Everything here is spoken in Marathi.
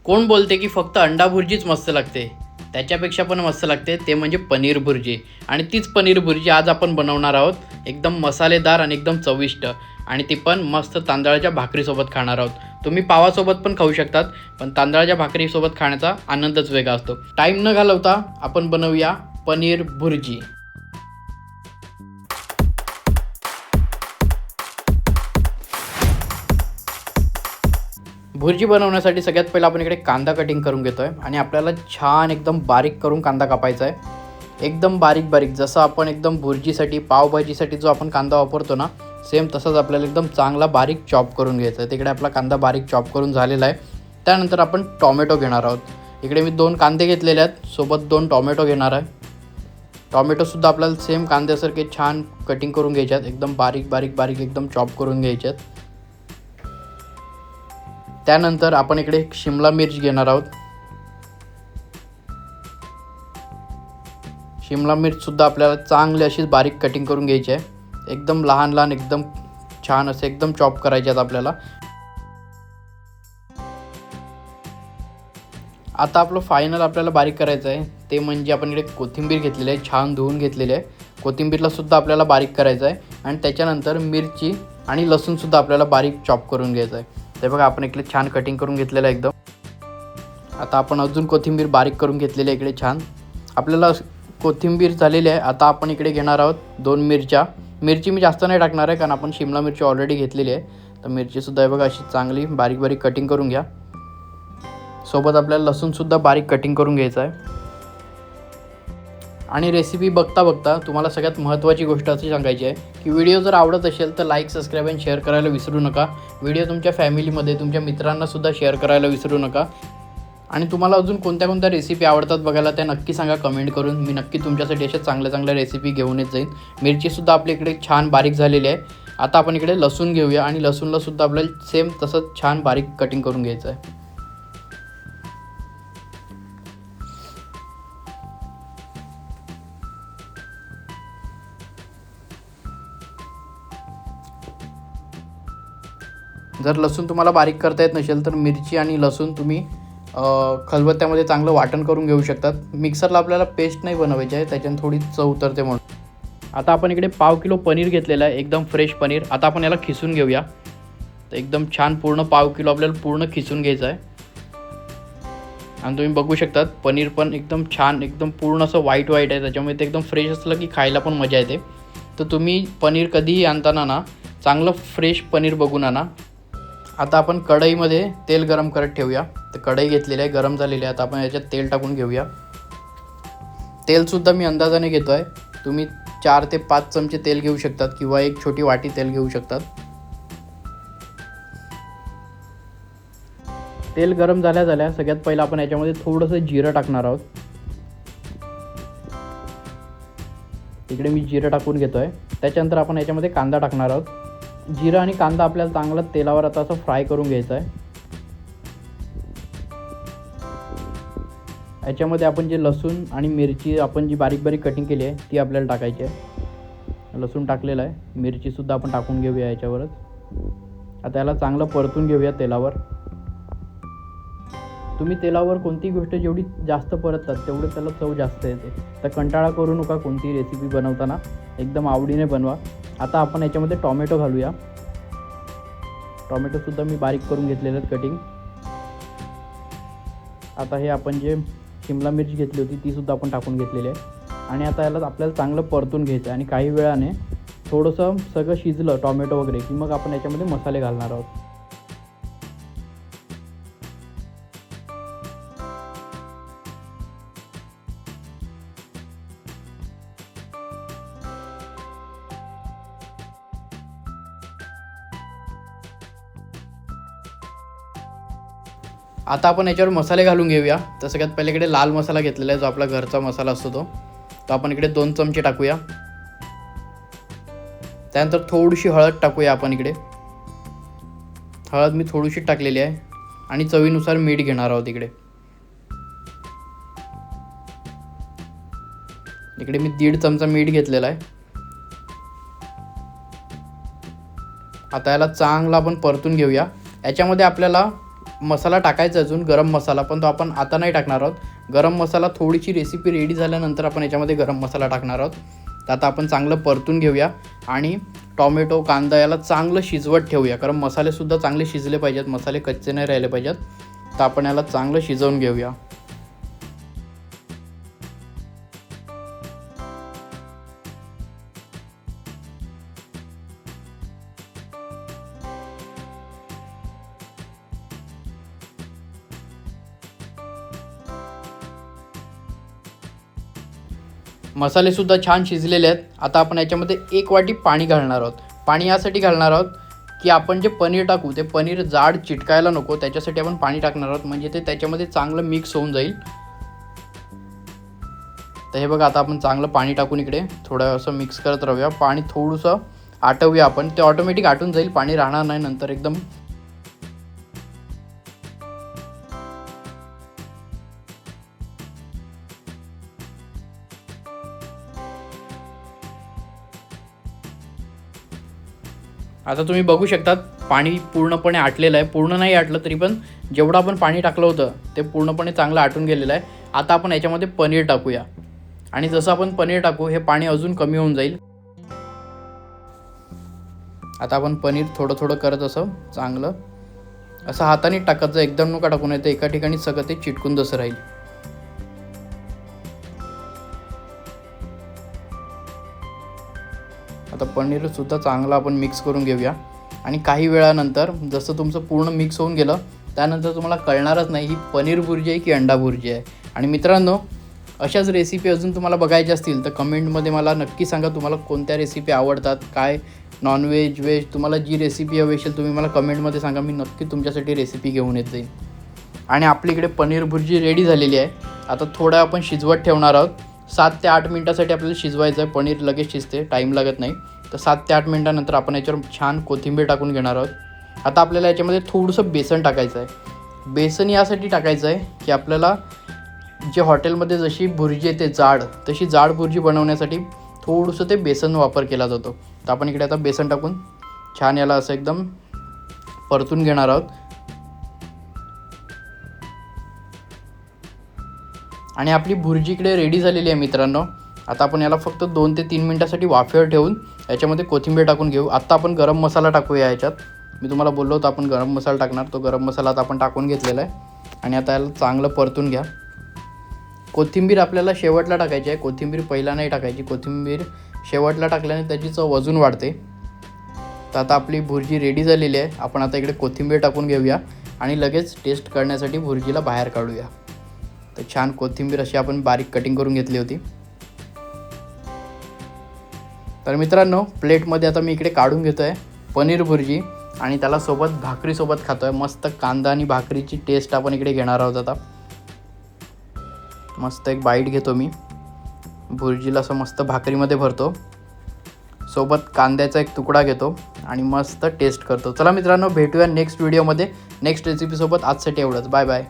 कोण बोलते की फक्त अंडा भुर्जीच मस्त लागते? त्याच्यापेक्षा पण मस्त लागते ते म्हणजे पनीर भुर्जी. आणि तीच पनीर भुर्जी आज आपण बनवणार आहोत. एकदम मसालेदार आणि एकदम चविष्ट, आणि ती पण मस्त तांदळाच्या भाकरीसोबत खाणार आहोत. तुम्ही पावासोबत पण खाऊ शकतात, पण तांदळाच्या भाकरीसोबत खाण्याचा आनंदच वेगळा असतो. टाईम न घालवता आपण बनवूया पनीर भुर्जी. भुर्जी बनवण्यासाठी सगळ्यात पहिला आपण इकडे कांदा कटिंग करून घेतो आहे, आणि आपल्याला छान एकदम बारीक करून कांदा कापायचा आहे. एकदम बारीक बारीक, जसं आपण एकदम भुर्जीसाठी पावभाजीसाठी जो आपण कांदा वापरतो ना, सेम तसंच आपल्याला एकदम चांगला बारीक चॉप करून घ्यायचा आहे. तिकडे आपला कांदा बारीक चॉप करून झालेला आहे. त्यानंतर आपण टॉमॅटो घेणार आहोत. इकडे मी 2 कांदे घेतलेले आहेत, सोबत 2 टॉमॅटो घेणार आहे. टॉमॅटोसुद्धा आपल्याला सेम कांद्यासारखे छान कटिंग करून घ्यायचे आहेत, एकदम बारीक बारीक बारीक एकदम चॉप करून घ्यायचे आहेत. त्यानंतर आपण इकडे शिमला मिर्च घेणार आहोत. शिमला मिर्चसुद्धा आपल्याला चांगली अशी बारीक कटिंग करून घ्यायची आहे. एकदम लहान लहान एकदम छान असे एकदम चॉप करायचे आहेत आपल्याला. आता आपलं फायनल आपल्याला बारीक करायचं आहे ते म्हणजे आपण इकडे कोथिंबीर घेतलेली आहे, छान धुवून घेतलेली आहे. कोथिंबीरलासुद्धा आपल्याला बारीक करायचं आहे, आणि त्याच्यानंतर मिरची आणि लसूणसुद्धा आपल्याला बारीक चॉप करून घ्यायचं आहे. ते बघा आपण इकडे छान कटिंग करून घेतलेलं आहे एकदम. आता आपण अजून कोथिंबीर बारीक करून घेतलेली आहे इकडे छान. आपल्याला कोथिंबीर झालेली आहे. आता आपण इकडे घेणार आहोत 2 मिरच्या. मिरची मी जास्त नाही टाकणार आहे, कारण आपण शिमला मिरची ऑलरेडी घेतलेली आहे. तर मिरचीसुद्धा हे बघा अशी चांगली बारीक बारीक कटिंग करून घ्या. सोबत आपल्याला लसूणसुद्धा बारीक कटिंग करून घ्यायचं आहे. आणि रेसिपी बघता बघता तुम्हाला सगळ्यात महत्त्वाची गोष्ट अशी सांगायची आहे की व्हिडिओ जर आवडत असेल तर लाईक, सबस्क्राईब आणि शेअर करायला विसरू नका. व्हिडिओ तुमच्या फॅमिलीमध्ये तुमच्या मित्रांनासुद्धा शेअर करायला विसरू नका. आणि तुम्हाला अजून कोणत्या कोणत्या रेसिपी आवडतात बघायला त्या नक्की सांगा कमेंट करून. मी नक्की तुमच्यासाठी अशा चांगल्या चांगल्या रेसिपी घेऊन येत जाईन. मिरचीसुद्धा आपल्या इकडे छान बारीक झालेली आहे. आता आपण इकडे लसूण घेऊया, आणि लसूणलासुद्धा आपल्याला सेम तसंच छान बारीक कटिंग करून घ्यायचं आहे. जर लसूण तुम्हाला बारीक करता येत नसेल तर मिरची आणि लसूण तुम्ही खलबत्त्यामध्ये चांगलं वाटण करून घेऊ शकतात. मिक्सरला आपल्याला पेस्ट नाही बनवायची आहे, त्याच्यानं थोडी चव उतरते म्हणून. आता आपण इकडे 1/2 किलो पनीर घेतलेलं आहे, एकदम फ्रेश पनीर. आता आपण याला खिसून घेऊया. तर एकदम छान पूर्ण 1/2 किलो आपल्याला पूर्ण खिसून घ्यायचं आहे. आणि तुम्ही बघू शकतात पनीर पण एकदम छान एकदम पूर्ण असं व्हाईट आहे, त्याच्यामुळे ते एकदम फ्रेश असलं की खायला पण मजा येते. तर तुम्ही पनीर कधीही आणताना ना चांगलं फ्रेश पनीर बघून आणा. आता आपण कढईमध्ये तेल गरम करत ठेवूया. तर कढई घेतलेली आहे, गरम झालेली आहे. आता आपण याच्यात तेल टाकून घेऊया. तेलसुद्धा मी अंदाजाने घेतो आहे. तुम्ही 4 ते 5 चमचे तेल घेऊ शकतात, किंवा 1 छोटी वाटी तेल घेऊ शकतात. तेल गरम झाल्या सगळ्यात पहिला आपण याच्यामध्ये थोडंसं जिरं टाकणार आहोत. इकडे मी जिरं टाकून घेतो आहे. त्याच्यानंतर आपण याच्यामध्ये कांदा टाकणार आहोत. जिरं आणि कांदा आपल्याला चांगला तेलावर आता असं फ्राय करून घ्यायचं आहे. याच्यामध्ये आपण जे लसूण आणि मिरची आपण जी बारीक बारीक कटिंग केली आहे ती आपल्याला टाकायची आहे. लसूण टाकलेलं आहे, मिरचीसुद्धा आपण टाकून घेऊया याच्यावरच. आता याला चांगलं परतून घेऊया तेलावर. तुम्ही तेलावर कोणतीही गोष्ट जेवढी जास्त परततात तेवढं त्याला चव जास्त येते. तर कंटाळा करू नका कोणतीही रेसिपी बनवताना, एकदम आवडीने बनवा. आता आपण याच्यामध्ये टॉमॅटो घालूया. टॉमॅटोसुद्धा मी बारीक करून घेतलेले आहेत कटिंग. आता हे आपण जे शिमला मिरची घेतली होती तीसुद्धा आपण टाकून घेतलेली आहे. आणि आता याला आपल्याला चांगलं परतून घ्यायचं आहे. आणि काही वेळाने थोडंसं सगळं शिजलं टॉमॅटो वगैरे की मग आपण याच्यामध्ये मसाले घालणार आहोत. आता आपण याच्यावर मसाले घालून घेऊया. तर सगळ्यात पहिले इकडे लाल मसाला घेतलेला आहे, जो आपला घरचा मसाला असतो तो आपण इकडे 2 चमचे टाकूया. त्यानंतर थोडीशी हळद टाकूया आपण इकडे. हळद मी थोडीशी टाकलेली आहे. आणि चवीनुसार मीठ घेणार आहोत इकडे. इकडे मी 1.5 चमचा मीठ घेतलेला आहे. आता याला चांगला आपण परतून घेऊया. याच्यामध्ये आपल्याला मसाला टाकायचा अजून गरम मसाला, पण तो आपण आता नाही टाकणार आहोत. गरम मसाला थोडीशी रेसिपी रेडी झाल्यानंतर आपण याच्यामध्ये गरम मसाला टाकणार आहोत. तर आता आपण चांगलं परतून घेऊया आणि टॉमॅटो कांदा याला चांगलं शिजवत ठेवूया, कारण मसालेसुद्धा चांगले शिजले पाहिजेत, मसाले कच्चे नाही राहिले पाहिजेत. तर आपण याला चांगलं शिजवून घेऊया. मसालेसुद्धा छान शिजलेले आहेत. आता आपण याच्यामध्ये 1 वाटी पाणी घालणार आहोत. पाणी यासाठी घालणार आहोत की आपण जे पनीर टाकू ते पनीर जाड चिटकायला नको, त्याच्यासाठी आपण पाणी टाकणार आहोत, म्हणजे ते त्याच्यामध्ये चांगलं मिक्स होऊन जाईल. तर हे बघा, आता आपण चांगलं पाणी टाकून इकडे थोडं असं मिक्स करत राहूया. पाणी थोडंसं आटवूया आपण, ते ऑटोमॅटिक आटून जाईल, पाणी राहणार नाही नंतर एकदम. आता तुम्ही बघू शकतात पाणी पूर्णपणे आटलेलं आहे. पूर्ण नाही आटलं तरी पण जेवढं आपण पाणी टाकलं होतं ते पूर्णपणे चांगलं आटून गेलेलं आहे. आता आपण याच्यामध्ये पनीर टाकूया आणि जसं आपण पनीर टाकू हे पाणी अजून कमी होऊन जाईल. आता आपण पनीर थोडं थोडं करत असं चांगलं असं हाताने टाकायचं, एकदम नका टाकून, येतं एका ठिकाणी सगळं ते चिटकून जसं राहील. आता पनीरसुद्धा चांगलं आपण मिक्स करून घेऊया आणि काही वेळानंतर जसं तुमचं पूर्ण मिक्स होऊन गेलं त्यानंतर तुम्हाला कळणारच नाही ही पनीर भुर्जी आहे की अंडा भुर्जी आहे. आणि मित्रांनो, अशाच रेसिपी अजून तुम्हाला बघायच्या असतील तर कमेंटमध्ये मला नक्की सांगा तुम्हाला कोणत्या रेसिपी आवडतात, काय नॉनव्हेज व्हेज तुम्हाला जी रेसिपी हवी असेल तुम्ही मला कमेंटमध्ये सांगा, मी नक्की तुमच्यासाठी रेसिपी घेऊन येत जाईल. आणि आपली इकडे पनीर भुर्जी रेडी झालेली आहे. आता थोडं आपण शिजवत ठेवणार आहोत. 7 ते 8 मिनटासाठी आपल्याला शिजवायचं आहे. पनीर लगेच शिजते, टाईम लागत नाही. तर 7 ते 8 मिनटानंतर आपण याच्यावर छान कोथिंबीर टाकून घेणार आहोत. आता आपल्याला याच्यामध्ये थोडंसं बेसन टाकायचं आहे. बेसन यासाठी टाकायचं आहे की आपल्याला जे हॉटेलमध्ये जशी भुर्जी येते जाड, तशी जाड भुर्जी बनवण्यासाठी थोडंसं ते बेसन वापर केला जातो. तर आपण इकडे आता बेसन टाकून छान याला असं एकदम परतून घेणार आहोत. आणि आपली भुर्जी इकडे रेडी झालेली आहे मित्रांनो. आता आपण याला फक्त 2 ते 3 मिनटासाठी वाफेवर ठेवून याच्यामध्ये कोथिंबीर टाकून घेऊ. आत्ता आपण गरम मसाला टाकूया याच्यात. मी तुम्हाला बोललो होतो आपण गरम मसाला टाकणार, तो गरम मसाला आता आपण टाकून घेतलेला आहे. आणि आता याला चांगलं परतून घ्या. कोथिंबीर आपल्याला शेवटला टाकायची आहे, कोथिंबीर पहिला नाही टाकायची. कोथिंबीर शेवटला टाकल्याने त्याची चव अजून वाढते. तर आता आपली भुर्जी रेडी झालेली आहे. आपण आता इकडे कोथिंबीर टाकून घेऊया आणि लगेच टेस्ट करण्यासाठी भुर्जीला बाहेर काढूया. तर छान कोथिंबीर अशी आपण बारीक कटिंग करून घेतली होती. तर मित्रांनो, प्लेटमध्ये आता मी इकडे काढून घेतो आहे पनीर भुर्जी आणि त्याला सोबत भाकरीसोबत खातो आहे. मस्त कांदा आणि भाकरीची टेस्ट आपण इकडे घेणार आहोत. आता मस्त एक बाईट घेतो मी, भुर्जीला असं मस्त भाकरीमध्ये भरतो, सोबत कांद्याचा एक तुकडा घेतो आणि मस्त टेस्ट करतो. चला मित्रांनो, भेटूया नेक्स्ट व्हिडिओमध्ये नेक्स्ट रेसिपीसोबत. आजसाठी एवढंच. Bye bye.